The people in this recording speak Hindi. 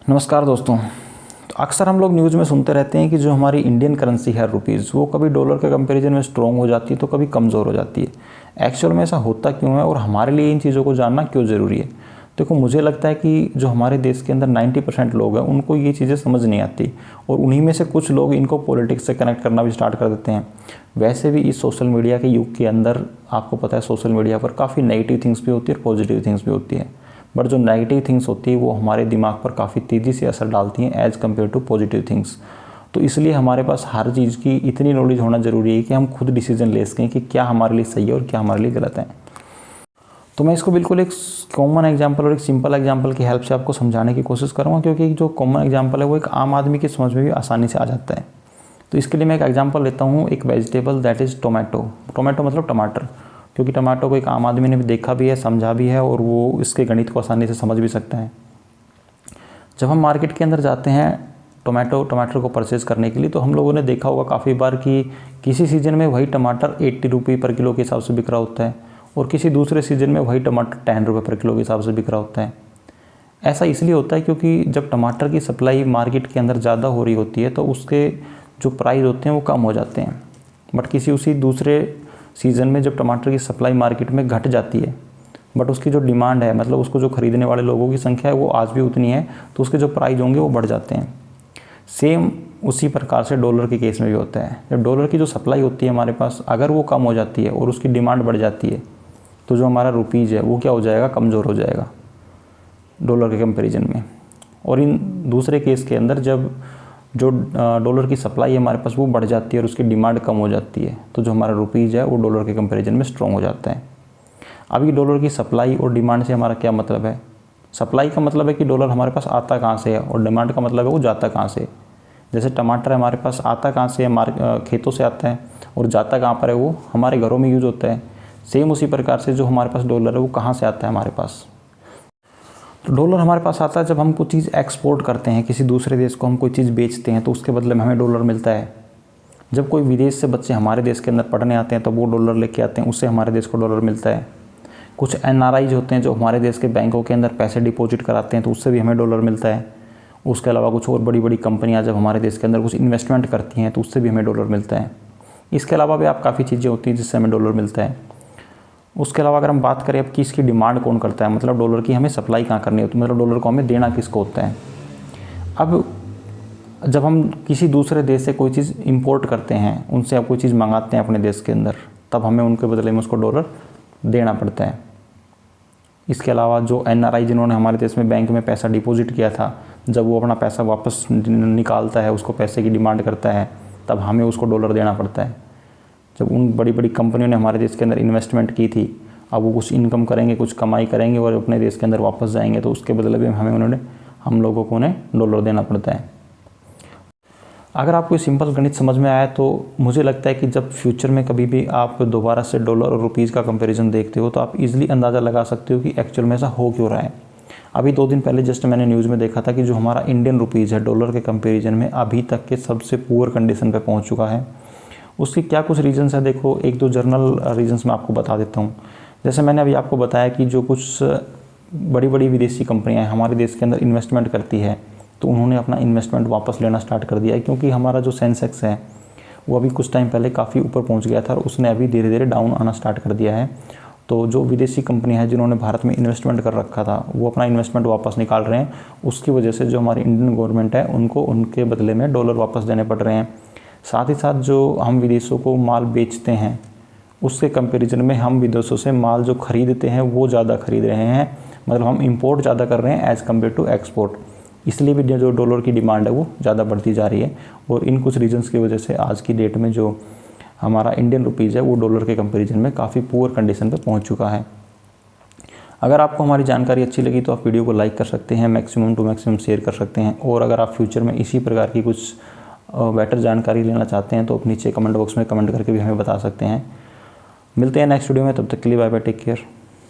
नमस्कार दोस्तों। तो अक्सर हम लोग न्यूज़ में सुनते रहते हैं कि जो हमारी इंडियन करेंसी है रुपीज़, वो कभी डॉलर के कंपैरिजन में स्ट्रॉन्ग हो जाती है तो कभी कमज़ोर हो जाती है। एक्चुअल में ऐसा होता क्यों है और हमारे लिए इन चीज़ों को जानना क्यों ज़रूरी है? देखो, मुझे लगता है कि जो हमारे देश के अंदर 90% लोग हैं उनको ये चीज़ें समझ नहीं आती, और उन्हीं में से कुछ लोग इनको पॉलिटिक्स से कनेक्ट करना भी स्टार्ट कर देते हैं। वैसे भी इस सोशल मीडिया के युग के अंदर आपको पता है, सोशल मीडिया पर काफ़ी नेगेटिव थिंग्स भी होती है और पॉजिटिव थिंग्स भी होती है। बट जो नेगेटिव थिंग्स होती है वो हमारे दिमाग पर काफ़ी तेज़ी से असर डालती हैं as compared to positive things. तो इसलिए हमारे पास हर चीज़ की इतनी नॉलेज होना ज़रूरी है कि हम खुद डिसीजन ले सकें कि क्या हमारे लिए सही है और क्या हमारे लिए गलत है। तो मैं इसको बिल्कुल एक कॉमन एग्जांपल और एक सिंपल एग्जांपल की हेल्प से आपको समझाने की कोशिश करूँगा, क्योंकि जो कॉमन एग्जांपल है वो एक आम आदमी की समझ में भी आसानी से आ जाता है। तो इसके लिए मैं एक एग्जांपल लेता हूँ, एक vegetable that is tomato. Tomato मतलब टमाटर, क्योंकि टमाटो को एक आम आदमी ने भी देखा भी है, समझा भी है, और वो इसके गणित को आसानी से समझ भी सकता है। जब हम मार्केट के अंदर जाते हैं टमाटर को परचेज़ करने के लिए, तो हम लोगों ने देखा होगा काफ़ी बार कि किसी सीज़न में वही टमाटर 80 रुपये पर किलो के हिसाब से बिक रहा होता है, और किसी दूसरे सीज़न में वही टमाटर 10 रुपये पर किलो के हिसाब से बिक रहा होता है। ऐसा इसलिए होता है क्योंकि जब टमाटर की सप्लाई मार्केट के अंदर ज़्यादा हो रही होती है तो उसके जो प्राइस होते हैं वो कम हो जाते हैं। बट किसी उसी दूसरे सीज़न में जब टमाटर की सप्लाई मार्केट में घट जाती है, बट उसकी जो डिमांड है, मतलब उसको जो खरीदने वाले लोगों की संख्या है वो आज भी उतनी है, तो उसके जो प्राइस होंगे वो बढ़ जाते हैं। सेम उसी प्रकार से डॉलर के केस में भी होता है। जब डॉलर की जो सप्लाई होती है हमारे पास, अगर वो कम हो जाती है और उसकी डिमांड बढ़ जाती है, तो जो हमारा रुपीज़ है वो क्या हो जाएगा, कमज़ोर हो जाएगा डॉलर के कंपेरिजन में। और इन दूसरे केस के अंदर जब जो डॉलर की सप्लाई है हमारे पास वो बढ़ जाती है और उसकी डिमांड कम हो जाती है, तो जो हमारा रुपीज़ है वो डॉलर के कंपैरिजन में स्ट्रॉन्ग हो जाता है। अब ये डॉलर की सप्लाई और डिमांड से हमारा क्या मतलब है? सप्लाई का मतलब है कि डॉलर हमारे पास आता कहाँ से है, और डिमांड का मतलब है वो जाता कहाँ से। जैसे टमाटर हमारे पास आता कहाँ से है, खेतों से आता है, और जाता कहाँ पर है, वो हमारे घरों में यूज़ होता है। सेम उसी प्रकार से जो हमारे पास डॉलर है वो कहाँ से आता है हमारे पास। तो डॉलर हमारे पास आता है जब हम कुछ चीज़ एक्सपोर्ट करते हैं, किसी दूसरे देश को हम कोई चीज़ बेचते हैं तो उसके बदले में हमें डॉलर मिलता है। जब कोई विदेश से बच्चे हमारे देश के अंदर पढ़ने आते हैं तो वो डॉलर लेके आते हैं, उससे हमारे देश को डॉलर मिलता है। कुछ NRIs होते हैं जो हमारे देश के बैंकों के अंदर पैसे डिपॉजिट कराते हैं तो उससे भी हमें डॉलर मिलता है। उसके अलावा कुछ और बड़ी बड़ी कंपनियाँ जब हमारे देश के अंदर कुछ इन्वेस्टमेंट करती हैं तो उससे भी हमें डॉलर मिलता है। इसके अलावा भी आप काफ़ी चीज़ें होती हैं जिससे हमें डॉलर मिलता है। उसके अलावा अगर हम बात करें अब कि इसकी डिमांड कौन करता है, मतलब डॉलर की हमें सप्लाई कहाँ करनी होती है, मतलब डॉलर को हमें देना किसको होता है। अब जब हम किसी दूसरे देश से कोई चीज़ इंपोर्ट करते हैं, उनसे आप कोई चीज़ मंगाते हैं अपने देश के अंदर, तब हमें उनके बदले में उसको डॉलर देना पड़ता है। इसके अलावा जो NRI जिन्होंने हमारे देश में बैंक में पैसा डिपॉजिट किया था, जब वो अपना पैसा वापस निकालता है, उसको पैसे की डिमांड करता है, तब हमें उसको डॉलर देना पड़ता है। जब उन बड़ी बड़ी कंपनियों ने हमारे देश के अंदर इन्वेस्टमेंट की थी, अब वो कुछ इनकम करेंगे, कुछ कमाई करेंगे और अपने देश के अंदर वापस जाएंगे, तो उसके बदले में हम लोगों को उन्हें डॉलर देना पड़ता है। अगर आपको सिंपल गणित समझ में आया तो मुझे लगता है कि जब फ्यूचर में कभी भी आप दोबारा से डॉलर और रुपीज़ का कंपैरिजन देखते हो तो आप इजीली अंदाज़ा लगा सकते हो कि एक्चुअल में ऐसा हो क्यों रहा है। अभी 2 दिन पहले जस्ट मैंने न्यूज़ में देखा था कि जो हमारा इंडियन रुपीज़ है डॉलर के कंपैरिजन में अभी तक के सबसे पुअर कंडीशन पे पहुंच चुका है। उसकी क्या कुछ रीजंस है, देखो, 1-2 जर्नल रीजंस मैं आपको बता देता हूँ। जैसे मैंने अभी आपको बताया कि जो कुछ बड़ी बड़ी विदेशी कंपनियाँ हमारे देश के अंदर इन्वेस्टमेंट करती है, तो उन्होंने अपना इन्वेस्टमेंट वापस लेना स्टार्ट कर दिया है, क्योंकि हमारा जो सेंसेक्स है वो अभी कुछ टाइम पहले काफ़ी ऊपर पहुंच गया था और उसने अभी धीरे धीरे डाउन आना स्टार्ट कर दिया है। तो जो विदेशी कंपनी है जिन्होंने भारत में इन्वेस्टमेंट कर रखा था वो अपना इन्वेस्टमेंट वापस निकाल रहे हैं। उसकी वजह से जो हमारी इंडियन गवर्नमेंट है उनको उनके बदले में डॉलर वापस देने पड़ रहे हैं। साथ ही साथ जो हम विदेशों को माल बेचते हैं उसके कंपैरिजन में हम विदेशों से माल जो खरीदते हैं वो ज़्यादा खरीद रहे हैं, मतलब हम इंपोर्ट ज़्यादा कर रहे हैं एज़ कम्पेयर टू एक्सपोर्ट। इसलिए भी जो डॉलर की डिमांड है वो ज़्यादा बढ़ती जा रही है, और इन कुछ रीजंस की वजह से आज की डेट में जो हमारा इंडियन रुपीज़ है वो डॉलर के कंपैरिजन में काफ़ी पुअर कंडीशन पे पहुंच चुका है। अगर आपको हमारी जानकारी अच्छी लगी तो आप वीडियो को लाइक कर सकते हैं, मैक्सिमम टू मैक्सिमम शेयर कर सकते हैं, और अगर आप फ्यूचर में इसी प्रकार की कुछ बेटर जानकारी लेना चाहते हैं तो आप नीचे कमेंट बॉक्स में कमेंट करके भी हमें बता सकते हैं। मिलते हैं नेक्स्ट वीडियो में, तब तक के लिए बाय बाय, टेक केयर।